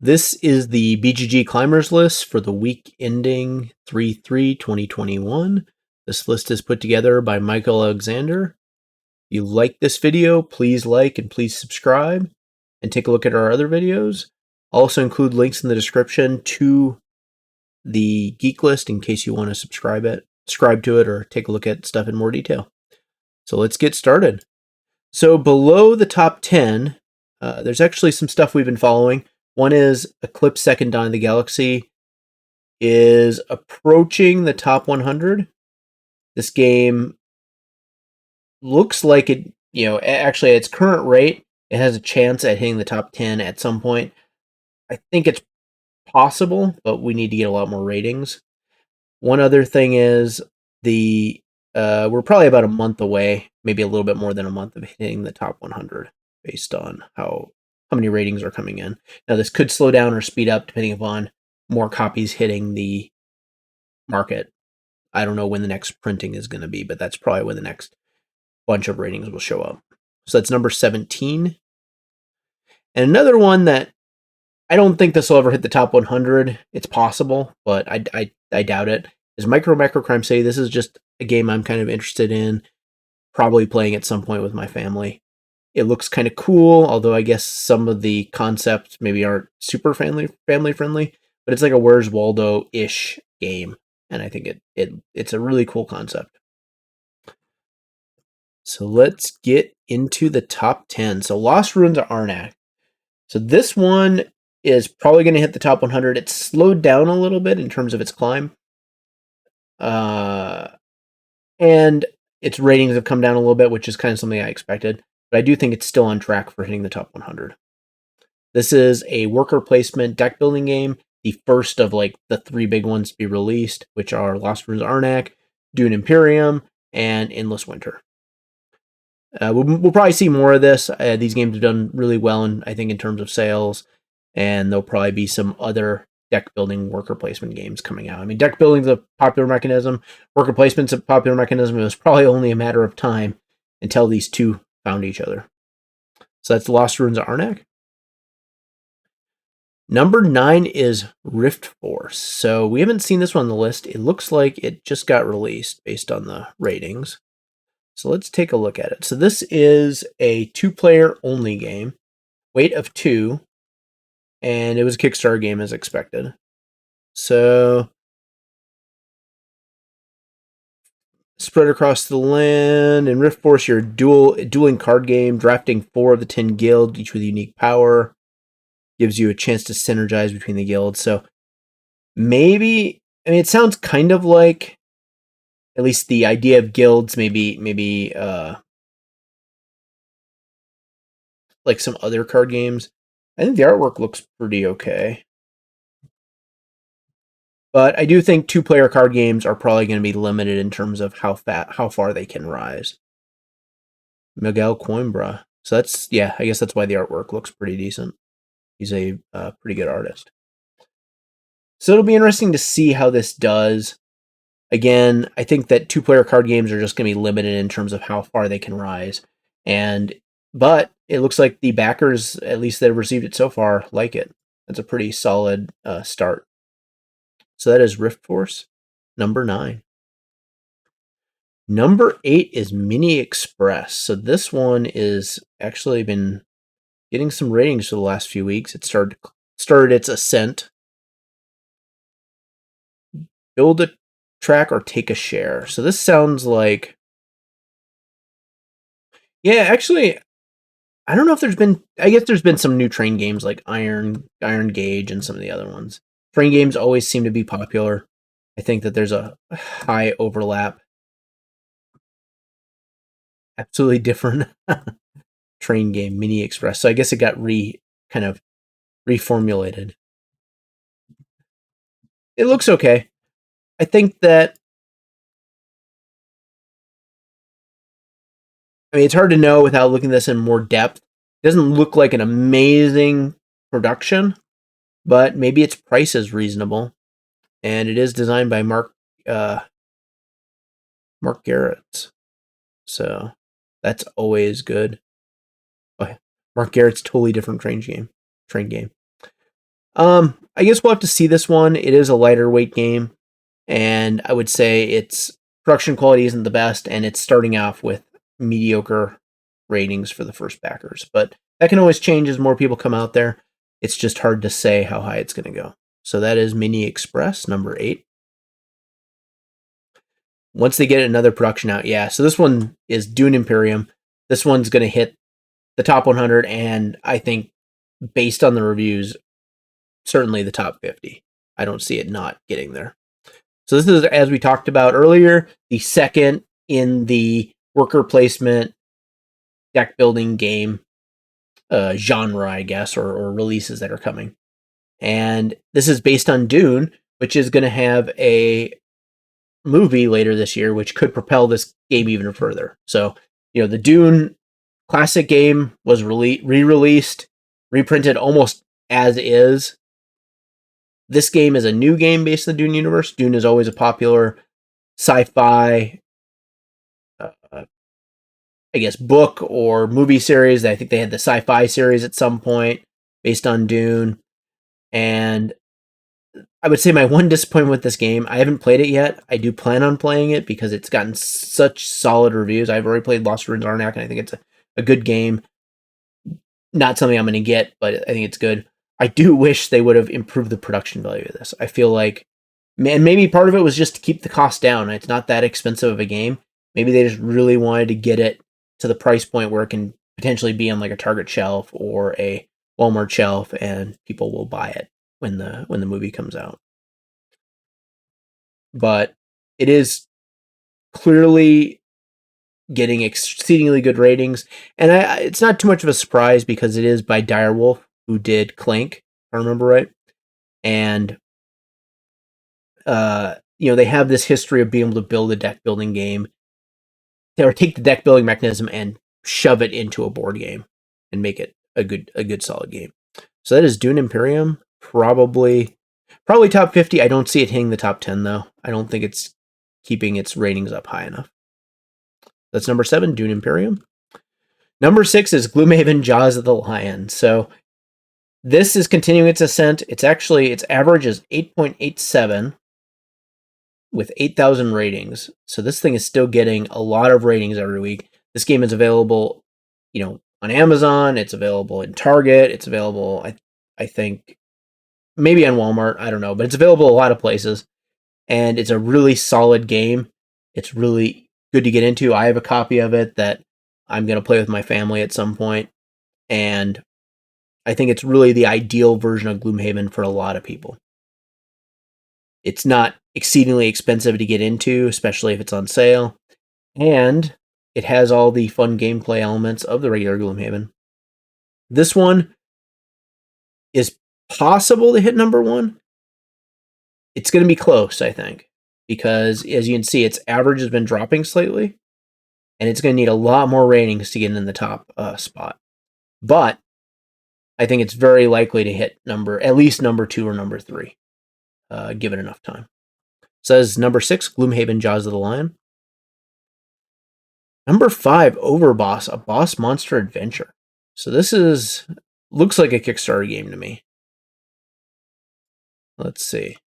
This is the BGG climbers list for the week ending 3/3/2021. This list is put together by Michael Alexander. If you like this video, please like and please subscribe and take a look at our other videos. I'll also include links in the description to the Geeklist in case you want to subscribe to it or take a look at stuff in more detail. So let's get started. So below the top 10, there's actually some stuff we've been following. One is Eclipse Second Dawn of the Galaxy is approaching the top 100. This game looks like it, actually at its current rate, it has a chance at hitting the top 10 at some point. I think it's possible, but we need to get a lot more ratings. One other thing is we're probably about a month away, maybe a little bit more than a month of hitting the top 100 based on how many ratings are coming in. Now, this could slow down or speed up depending upon more copies hitting the market. I don't know when the next printing is going to be, but that's probably when the next bunch of ratings will show up. So that's number 17. And another one that I don't think this will ever hit the top 100. It's possible, but I doubt it. Is Microcrime City. This is just a game I'm kind of interested in, probably playing at some point with my family. It looks kind of cool, although I guess some of the concepts maybe aren't super family friendly, but it's like a Where's Waldo-ish game, and I think it's a really cool concept. So let's get into the top 10. So Lost Ruins of Arnak. So this one is probably going to hit the top 100. It's slowed down a little bit in terms of its climb. And its ratings have come down a little bit, which is kind of something I expected. But I do think it's still on track for hitting the top 100. This is a worker placement deck building game, the first of like the three big ones to be released, which are Lost Ruins of Arnak, Dune Imperium, and Endless Winter. We'll probably see more of this. These games have done really well, I think, in terms of sales, and there'll probably be some other deck building worker placement games coming out. I mean, deck building is a popular mechanism. Worker placement's a popular mechanism. It was probably only a matter of time until these two found each other. So that's Lost Ruins of Arnak. Number 9 is Rift Force. So we haven't seen this one on the list. It looks like it just got released based on the ratings. So let's take a look at it. So this is a 2-player only game, weight of 2, and it was a Kickstarter game as expected. So spread across the land. In Rift Force, you're a dueling card game, drafting 4 of the 10 guilds, each with unique power. Gives you a chance to synergize between the guilds. So maybe, I mean, it sounds kind of like, at least the idea of guilds, maybe like some other card games. I think the artwork looks pretty okay. But I do think 2-player card games are probably going to be limited in terms of how far they can rise. Miguel Coimbra. So that's, yeah, I guess that's why the artwork looks pretty decent. He's a pretty good artist. So it'll be interesting to see how this does. Again, I think that 2-player card games are just going to be limited in terms of how far they can rise. But it looks like the backers, at least that have received it so far, like it. That's a pretty solid start. So that is Rift Force, number 9. Number 8 is Mini Express. So this one is actually been getting some ratings for the last few weeks. It started its ascent. Build a track or take a share. So this sounds like, yeah, actually, I don't know if I guess there's been some new train games like Iron Gauge and some of the other ones. Train games always seem to be popular. I think that there's a high overlap. Absolutely different train game, Mini Express. So I guess it got kind of reformulated. It looks okay. I think that, I mean, it's hard to know without looking at this in more depth. It doesn't look like an amazing production, but maybe its price is reasonable. And it is designed by Mark Garrett. So that's always good. Oh, Mark Garrett's totally different train game. I guess we'll have to see this one. It is a lighter weight game, and I would say its production quality isn't the best, and it's starting off with mediocre ratings for the first backers. But that can always change as more people come out there. It's just hard to say how high it's going to go. So that is Mini Express, number 8. Once they get another production out, yeah. So this one is Dune Imperium. This one's going to hit the top 100, and I think, based on the reviews, certainly the top 50. I don't see it not getting there. So this is, as we talked about earlier, the second in the worker placement deck building game genre, I guess, or releases that are coming. And this is based on Dune, which is going to have a movie later this year, which could propel this game even further. So, the Dune classic game was re-released, reprinted almost as is. This game is a new game based on the Dune universe. Dune is always a popular sci-fi, I guess, book or movie series. I think they had the sci-fi series at some point based on Dune. And I would say my one disappointment with this game, I haven't played it yet. I do plan on playing it because it's gotten such solid reviews. I've already played Lost Ruins Arnak, and I think it's a good game. Not something I'm going to get, but I think it's good. I do wish they would have improved the production value of this. I feel like, man, maybe part of it was just to keep the cost down. It's not that expensive of a game. Maybe they just really wanted to get it to the price point where it can potentially be on like a Target shelf or a Walmart shelf, and people will buy it when the movie comes out. But it is clearly getting exceedingly good ratings, and it's not too much of a surprise because it is by Direwolf, who did Clank, if I remember right. And they have this history of being able to build a deck building game, or take the deck building mechanism and shove it into a board game and make it a good solid game. So that is Dune Imperium, probably top 50. I don't see it hitting the top 10 though. I don't think it's keeping its ratings up high enough. That's number 7, Dune Imperium. Number 6 is Gloomhaven Jaws of the Lion. So this is continuing its ascent. Its average is 8.87 with 8,000 ratings. So this thing is still getting a lot of ratings every week. This game is available, on Amazon. It's available in Target. It's available, I think, maybe on Walmart. I don't know, but it's available a lot of places. And it's a really solid game. It's really good to get into. I have a copy of it that I'm going to play with my family at some point. And I think it's really the ideal version of Gloomhaven for a lot of people. It's not exceedingly expensive to get into, especially if it's on sale. And it has all the fun gameplay elements of the regular Gloomhaven. This one is possible to hit number 1. It's going to be close, I think, because as you can see, its average has been dropping slightly, and it's going to need a lot more ratings to get in the top spot. But I think it's very likely to hit at least number 2 or number 3, given enough time. Says number 6, Gloomhaven Jaws of the Lion. Number 5, Overboss, a boss monster adventure. So this looks like a Kickstarter game to me. Let's see.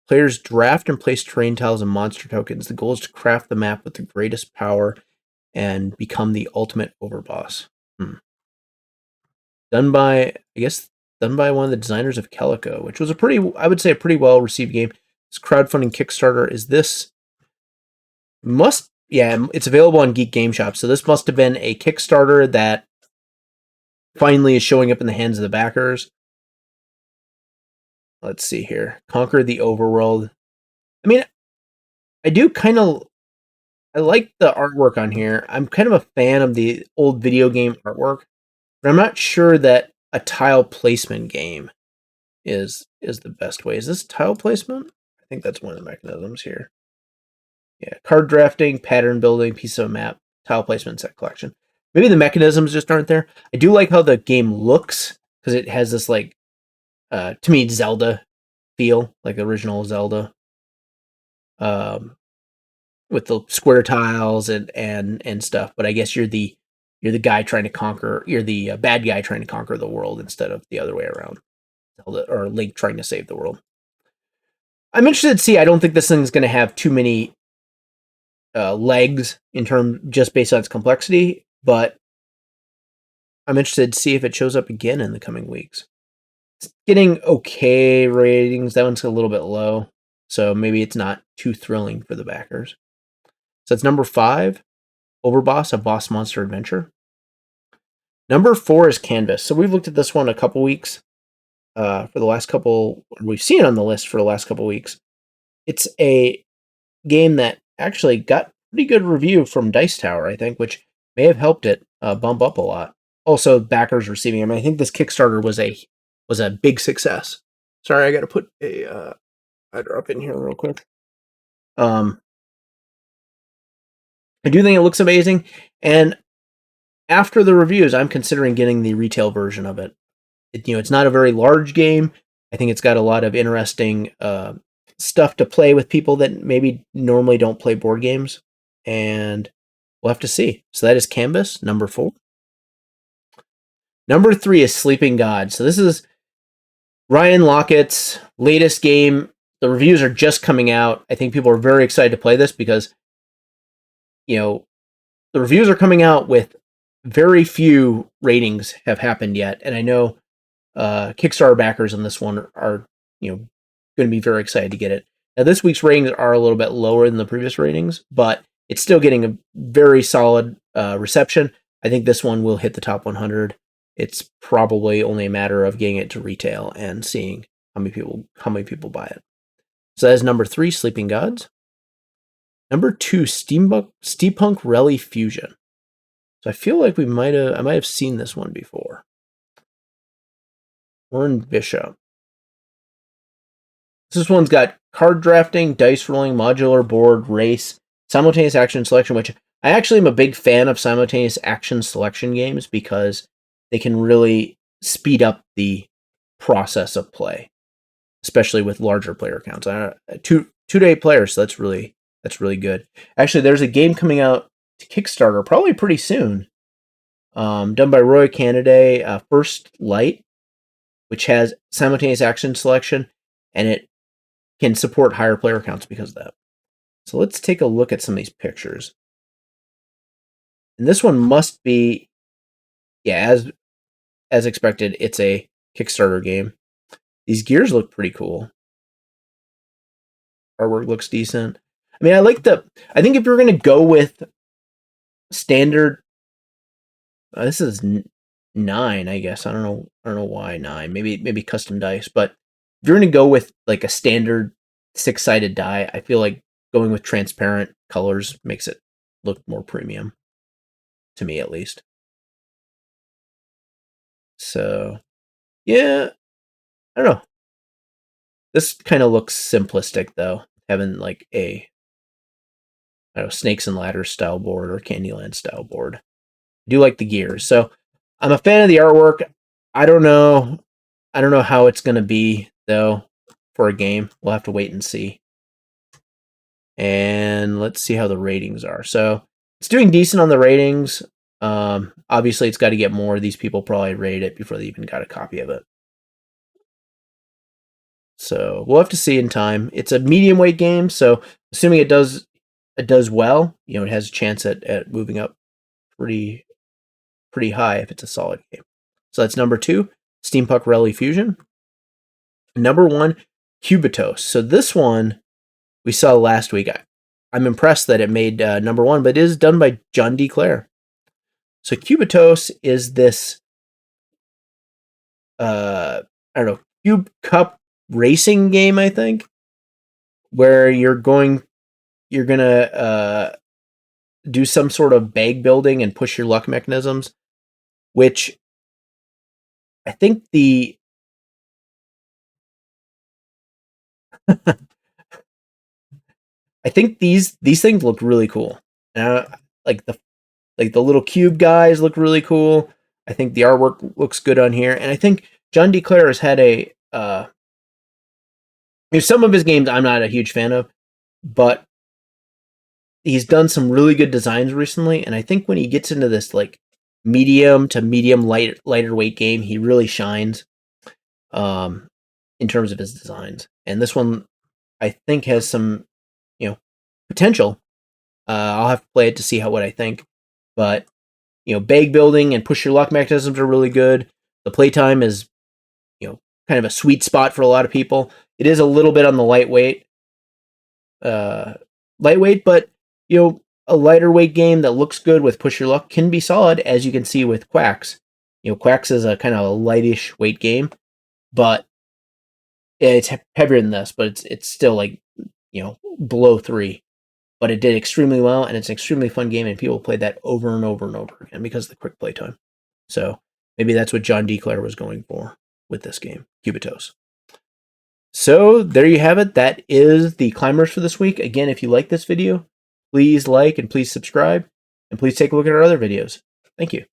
Players draft and place terrain tiles and monster tokens. The goal is to craft the map with the greatest power and become the ultimate Overboss. Done by one of the designers of Calico, which was a pretty well received game. This crowdfunding Kickstarter is this. It's available on Geek Game Shop. So this must have been a Kickstarter that finally is showing up in the hands of the backers. Let's see here. Conquer the Overworld. I mean, I like the artwork on here. I'm kind of a fan of the old video game artwork, but I'm not sure that a tile placement game is the best way. Is this tile placement? I think that's one of the mechanisms here. Yeah, card drafting, pattern building, piece of a map, tile placement, set collection. Maybe the mechanisms just aren't there. I do like how the game looks, because it has this, like, to me, Zelda feel, like the original Zelda. With the square tiles and stuff, but I guess you're the you're the guy trying to conquer. You're the bad guy trying to conquer the world instead of the other way around, or Link trying to save the world. I'm interested to see. I don't think this thing's going to have too many legs in terms just based on its complexity, but I'm interested to see if it shows up again in the coming weeks. It's getting okay ratings. That one's a little bit low, so maybe it's not too thrilling for the backers. So it's number 5, Overboss, a boss monster adventure. Number 4 is Canvas. So we've looked at this one a couple weeks. For the last couple, we've seen it on the list for the last couple weeks. It's a game that actually got pretty good review from Dice Tower, I think, which may have helped it bump up a lot. Also, backers receiving. I mean, I think this Kickstarter was a big success. Sorry, I got to put a drop in here real quick. I do think it looks amazing, and after the reviews, I'm considering getting the retail version of it. It's not a very large game. I think it's got a lot of interesting stuff to play with people that maybe normally don't play board games, and we'll have to see. So that is Canvas, number 4. Number 3 is Sleeping God. So this is Ryan Lockett's latest game. The reviews are just coming out. I think people are very excited to play this because, the reviews are coming out with very few ratings have happened yet. And I know Kickstarter backers on this one are, going to be very excited to get it. Now, this week's ratings are a little bit lower than the previous ratings, but it's still getting a very solid reception. I think this one will hit the top 100. It's probably only a matter of getting it to retail and seeing how many people buy it. So that is number 3, Sleeping Gods. Number 2, Steampunk Rally Fusion. So I feel like I might have seen this one before. Warren Bishop. This one's got card drafting, dice rolling, modular board, race, simultaneous action selection, which I actually am a big fan of simultaneous action selection games because they can really speed up the process of play, especially with larger player counts. 2 to 8 players, so that's really good. Actually, there's a game coming out to Kickstarter probably pretty soon, done by Roy Canada, First Light, which has simultaneous action selection, and it can support higher player counts because of that. So let's take a look at some of these pictures. And this one must be, as expected, it's a Kickstarter game. These gears look pretty cool. Artwork looks decent. I mean, I think if you're going to go with standard, this is 9, I guess. I don't know why 9. Maybe custom dice, but if you're going to go with like a standard 6-sided die, I feel like going with transparent colors makes it look more premium, to me at least. So, yeah, I don't know. This kind of looks simplistic though, having like a Snakes and Ladders style board or Candyland style board. I do like the gears, so I'm a fan of the artwork. I don't know how it's going to be though for a game. We'll have to wait and see. And let's see how the ratings are. So it's doing decent on the ratings. Obviously, it's got to get more. These people probably rated it before they even got a copy of it. So we'll have to see in time. It's a medium weight game, so assuming it does well, it has a chance at moving up pretty high if it's a solid game. So that's number 2, Steampunk Rally Fusion. Number 1, Cubitos. So this one we saw last week. I'm impressed that it made number 1, but it is done by John D. Clare. So Cubitos is this, Cube Cup racing game, I think, where you're gonna do some sort of bag building and push your luck mechanisms, which I think I think these things look really cool. Like the little cube guys look really cool. I think the artwork looks good on here, and I think John D. Clare has had a some of his games I'm not a huge fan of, but he's done some really good designs recently, and I think when he gets into this like medium to medium lighter weight game. He really shines in terms of his designs. And this one, I think, has some, potential. I'll have to play it to see what I think. But, bag building and push your luck mechanisms are really good. The playtime is, kind of a sweet spot for a lot of people. It is a little bit on the lightweight, but, a lighter weight game that looks good with push your luck can be solid, as you can see with Quacks. Quacks is a kind of a lightish weight game, but it's heavier than this, but it's still like, below 3. But it did extremely well, and it's an extremely fun game, and people played that over and over and over again because of the quick play time. So maybe that's what John Declare was going for with this game, Cubitos. So there you have it. That is the climbers for this week. Again, if you like this video, please like and please subscribe, and please take a look at our other videos. Thank you.